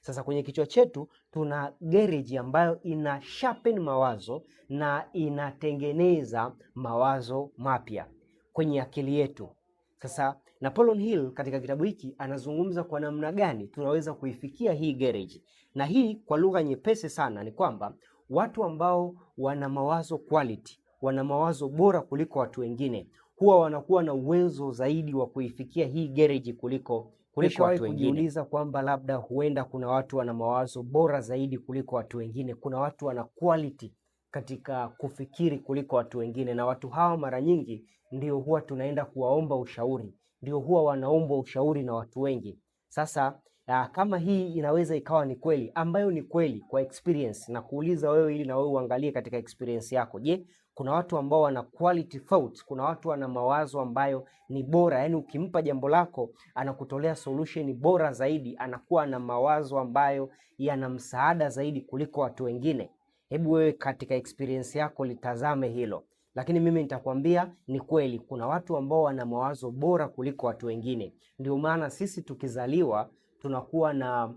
Sasa kwenye kichwa chetu tuna garage ambayo ina sharpen mawazo na inatengeneza mawazo mapya kwenye akili yetu. Sasa Napoleon Hill katika kitabu hiki anazungumza kwa namna gani tunaweza kuifikia hii garage, na hii kwa lugha nyepesi sana ni kwamba watu ambao wana mawazo quality, wana mawazo bora kuliko watu wengine, huwa wanakuwa na uwezo zaidi wa kuifikia hii garage kuliko watu wengine. Kujiuliza kwamba labda huenda kuna watu wana mawazo bora zaidi kuliko watu wengine, kuna watu wana quality katika kufikiri kuliko watu wengine, na watu hawa mara nyingi ndio huwa tunaenda kuwaomba ushauri, ndio huwa wanaombwa ushauri na watu wengi. Sasa kama hii inaweza ikawa ni kweli, ambayo ni kweli kwa experience, na kuuliza wewe ili na wewe uangalie katika experience yako. Je, kuna watu ambao wana quality thoughts, kuna watu wana mawazo ambayo ni bora, yani ukimpa jambo lako anakutolea solution bora zaidi, anakuwa na mawazo ambayo yana msaada zaidi kuliko watu wengine. Hebu wewe katika experience yako litazame hilo. Lakini mimi nitakwambia ni kweli kuna watu ambao wana mawazo bora kuliko watu wengine. Ndio maana sisi tukizaliwa tunakuwa na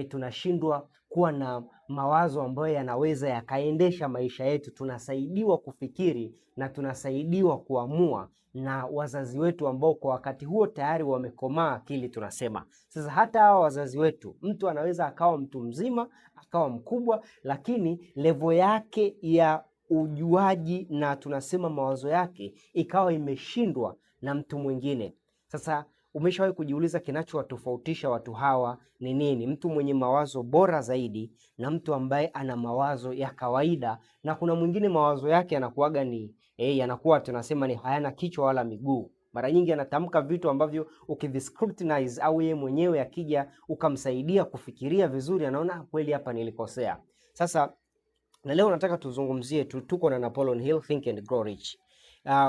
tunashindwa kuwa na mawazo ambayo yanaweza yakaendesha maisha yetu. Tunasaidiwa kufikiri na tunasaidiwa kuamua na wazazi wetu ambao kwa wakati huo tayari wamekomaa akili, tunasema. Sasa hata hawa wazazi wetu, mtu anaweza akawa mtu mzima, akawa mkubwa, lakini level yake ya ujuaji na tunasema mawazo yake ikawa imeshindwa na mtu mwingine. Sasa umeshawahi kujiuliza kinachowatofautisha watu hawa ni nini? Mtu mwenye mawazo bora zaidi na mtu ambaye ana mawazo ya kawaida, na kuna mwingine mawazo yake yanakuwaga ni yanakuwa tunasema ni hayana kichwa wala miguu. Mara nyingi anatamka vitu ambavyo ukiviscrutinize au yeye mwenyewe akija ukamsaidia kufikiria vizuri, anaona kweli hapa nilikosea. Sasa na leo nataka tuzungumzie tuko na Napoleon Hill, Think and Grow Rich.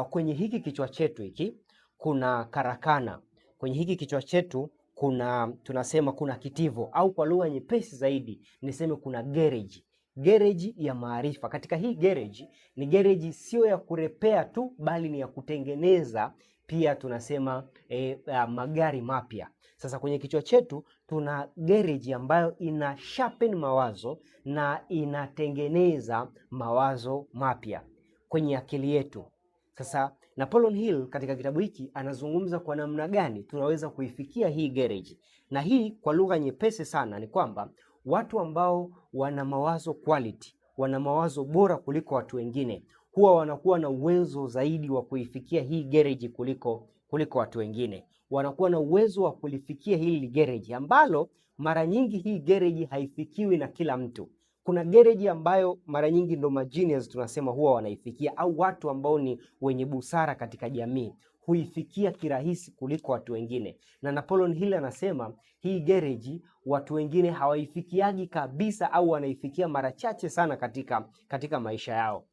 Kwenye hiki kichwa chetu hiki kuna karakana. Kwenye hiki kichwa chetu tunasema kuna kitivo, au kwa lugha nyepesi zaidi niseme kuna garage. Garage ya maarifa. Katika hii garage, ni garage sio ya kurepea tu, bali ni ya kutengeneza pia, tunasema magari mapya. Sasa kwenye kichwa chetu tuna garage ambayo ina sharpen mawazo na inatengeneza mawazo mapya kwenye akili yetu. Sasa Napoleon Hill katika kitabu hiki anazungumza kwa namna gani tunaweza kuifikia hii garage, na hii kwa lugha nyepesi sana ni kwamba watu ambao wana mawazo quality, wana mawazo bora kuliko watu wengine, huwa wanakuwa na uwezo zaidi wa kuifikia hii garage kuliko watu wengine. Wanakuwa na uwezo wa kulifikia hili garage ambalo mara nyingi hii garage haifikiwi na kila mtu. Kuna garage ambayo mara nyingi ndo magenius tunasema huwa wanaifikia, au watu ambao ni wenye busara katika jamii huifikia kirahisi kuliko watu wengine. Na Napoleon Hill anasema hii garage watu wengine hawaifikiagi kabisa, au wanaifikia mara chache sana katika maisha yao.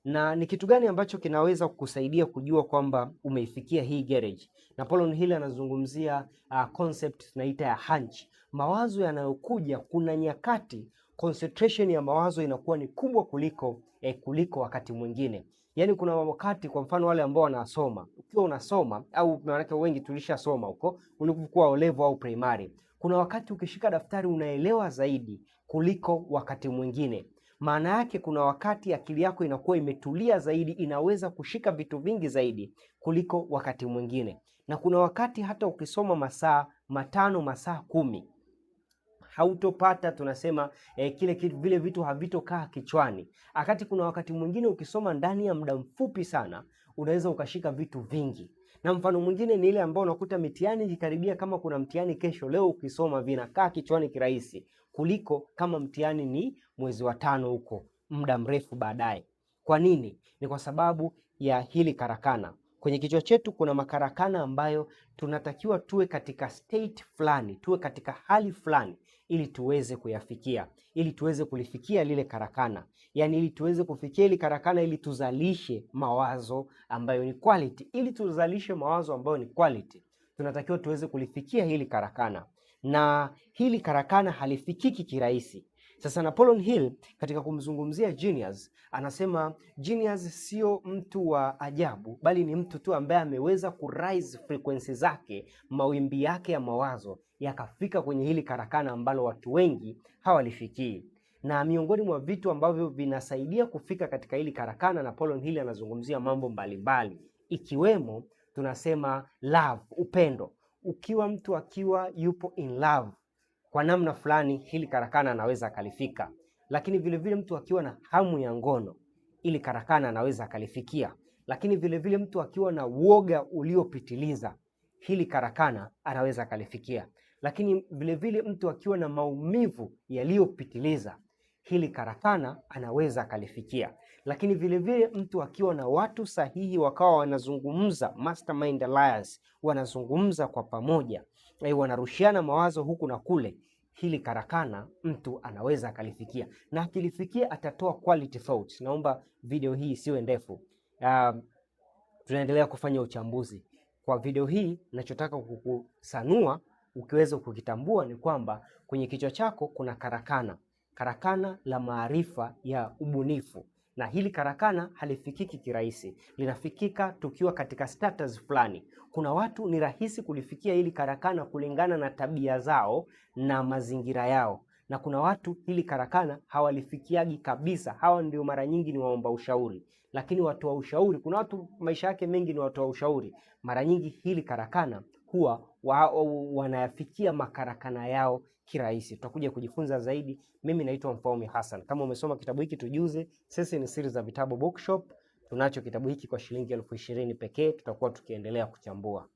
Na ni kitu gani ambacho kinaweza kukusaidia kujua kwamba umeifikia hii garage? Napoleon Hill anazungumzia concept tunaita ya hunch. Mawazo yanayokuja, kuna nyakati concentration ya mawazo inakuwa ni kubwa kuliko wakati mwingine. Yaani kuna wakati, kwa mfano wale ambao wanasoma, ukiwa unasoma, au maana wengi tulishasoma huko ulipokuwa O level au primary, kuna wakati ukishika daftari unaelewa zaidi kuliko wakati mwingine. Maana yake kuna wakati akili yako inakuwa imetulia zaidi, inaweza kushika vitu vingi zaidi kuliko wakati mwingine. Na kuna wakati hata ukisoma masaa 5, masaa 10 hautopata tunasema vile vitu havitokaa kichwani. Akati kuna wakati mwingine ukisoma ndani ya muda mfupi sana unaweza ukashika vitu vingi. Na mfano mwingine ni ile ambao unakuta mitihani ikikaribia, kama kuna mtihani kesho, leo ukisoma vinakaa kichwani kirahisi kuliko kama mtihani ni mwezi wa 5 huko muda mrefu baadaye. Kwa nini? Ni kwa sababu ya hili karakana. Kwenye kichwa chetu kuna makarakana ambayo tunatakiwa tuwe katika state fulani, tuwe katika hali fulani ili tuweze kuyafikia, ili tuweze kulifikia lile karakana. Yaani ili tuweze kufikia ile karakana, ili tuzalishe mawazo ambayo ni quality. Ili tuzalishe mawazo ambayo ni quality, tunatakiwa tuweze kulifikia hili karakana. Na hili karakana halifikiki kirahisi. Sasa Napoleon Hill katika kumzungumzia genius anasema genius sio mtu wa ajabu, bali ni mtu tu ambaye ameweza kurise frequency zake, mawimbi yake ya mawazo yakafika kwenye hili karakana ambalo watu wengi hawalifikii. Na miongoni mwa vitu ambavyo vinasaidia kufika katika hili karakana, Napoleon Hill anazungumzia mambo mbalimbali, ikiwemo tunasema love, upendo. Ukiwa mtu akiwa yupo in love kwa namna fulani, hili karakana anaweza akalifika. Lakini vile vile mtu akiwa na hamu ya ngono, ili karakana anaweza akalifikia. Lakini vile vile mtu akiwa na uoga uliopitiliza, hili karakana anaweza akalifikia. Lakini vile vile mtu akiwa na maumivu yaliyopitiliza, hili karakana anaweza akalifikia. Lakini vile vile mtu akiwa na watu sahihi, wakawa wanazungumza, mastermind alliance, wanazungumza kwa pamoja, wanarushiana mawazo huku na kule, hili karakana mtu anaweza akalifikia. Na akilifikia atatoa quality thoughts. Naomba video hii isiwe ndefu. Tunaendelea kufanya uchambuzi. Kwa video hii ninachotaka kukusanua ukiweza kukitambua ni kwamba kwenye kichwa chako kuna karakana la maarifa ya ubunifu, na hili karakana halifikiki kirahisi, linafikika tukiwa katika status fulani. Kuna watu ni rahisi kulifikia hili karakana kulingana na tabia zao na mazingira yao, na kuna watu hili karakana hawalifikiagi kabisa. Hawa ndio mara nyingi ni waomba ushauri. Lakini watu wa ushauri, kuna watu maisha yake mengi ni watu wa ushauri, mara nyingi hili karakana huwa wanayafikia makarakana yao kirahisi. Tutakuja kujifunza zaidi. Mimi naitwa Mfaume Hassan. Kama umesoma kitabu hiki tujuze. Sisi ni Siri za Vitabu Bookshop. Tunacho kitabu hiki kwa shilingi 20,000 pekee. Tutakuwa tukiendelea kuchambua.